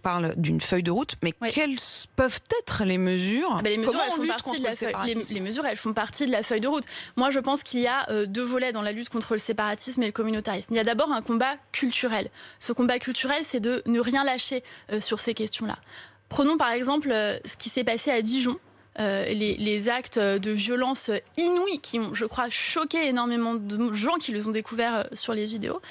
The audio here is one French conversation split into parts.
parle d'une feuille de route, mais quelles peuvent être les mesures? Les mesures, elles font partie de la feuille de route. Moi, je pense qu'il y a deux volets dans la lutte contre le séparatisme et le communautarisme. Il y a d'abord un combat culturel. Ce combat culturel, c'est de ne rien lâcher sur ces questions-là. Prenons par exemple ce qui s'est passé à Dijon. Les actes de violence inouïs qui ont, je crois, choqué énormément de gens qui les ont découverts sur les vidéos.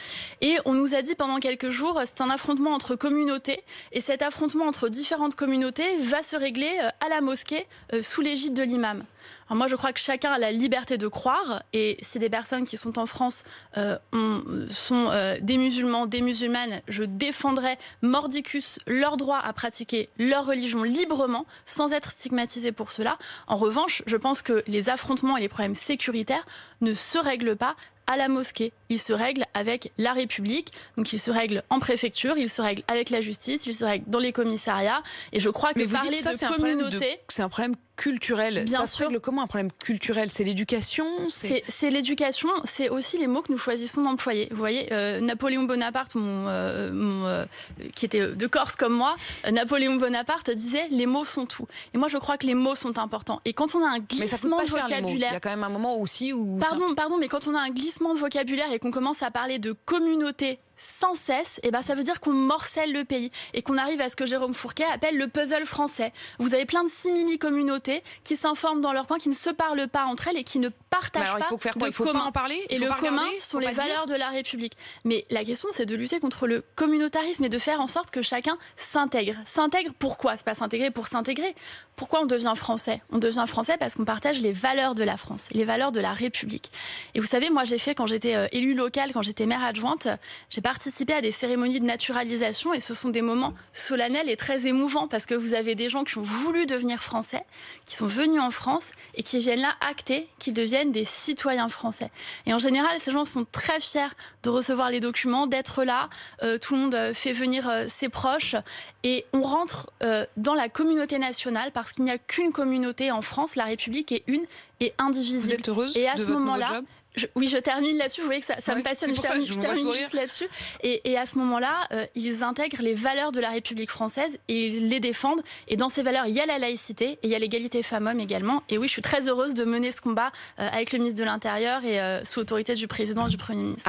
Et on nous a dit pendant quelques jours, c'est un affrontement entre communautés. Et cet affrontement entre différentes communautés va se régler à la mosquée sous l'égide de l'imam. Alors moi, je crois que chacun a la liberté de croire. Et si des personnes qui sont en France sont des musulmans, des musulmanes, je défendrai mordicus leur droit à pratiquer leur religion librement, sans être stigmatisés pour cela. En revanche, je pense que les affrontements et les problèmes sécuritaires ne se règlent pas à la mosquée. Ils se règlent avec la République, donc ils se règlent en préfecture, ils se règlent avec la justice, ils se règlent dans les commissariats. Et je crois que parler de communauté... C'est un problème culturel. Bien sûr. Ça se règle comment un problème culturel? C'est l'éducation? C'est l'éducation, c'est aussi les mots que nous choisissons d'employer. Vous voyez, Napoléon Bonaparte, qui était de Corse comme moi, Napoléon Bonaparte disait « les mots sont tout ». Et moi, je crois que les mots sont importants. Et quand on a un glissement de vocabulaire... Il y a quand même un moment aussi où... Pardon, mais quand on a un glissement de vocabulaire et qu'on commence à parler de communauté sans cesse, ça veut dire qu'on morcelle le pays et qu'on arrive à ce que Jérôme Fourquet appelle le puzzle français. Vous avez plein de simili-communautés qui s'informent dans leur coin, qui ne se parlent pas entre elles et qui ne partagent pas il faut pas en parler. Et le commun sont les valeurs de la République. Mais la question, c'est de lutter contre le communautarisme et de faire en sorte que chacun s'intègre. S'intègre pourquoi? C'est pas s'intégrer pour s'intégrer. Pourquoi on devient français? On devient français parce qu'on partage les valeurs de la France, les valeurs de la République. Et vous savez, moi j'ai fait, quand j'étais élue locale, quand j'étais maire adjointe, j'ai participé à des cérémonies de naturalisation et ce sont des moments solennels et très émouvants parce que vous avez des gens qui ont voulu devenir français, qui sont venus en France et qui viennent là acter qu'ils deviennent des citoyens français. Et en général, ces gens sont très fiers de recevoir les documents, d'être là. Tout le monde fait venir ses proches et on rentre dans la communauté nationale parce qu'il n'y a qu'une communauté en France. La République est une et indivisible. Vous êtes heureuse et à de ce votre moment-là, nouveau job? Oui, je termine là-dessus. Vous voyez que ça me passionne. Je termine juste là-dessus. Et à ce moment-là, ils intègrent les valeurs de la République française et ils les défendent. Et dans ces valeurs, il y a la laïcité et il y a l'égalité femmes-hommes également. Et oui, je suis très heureuse de mener ce combat avec le ministre de l'Intérieur et sous l'autorité du président et du Premier ministre.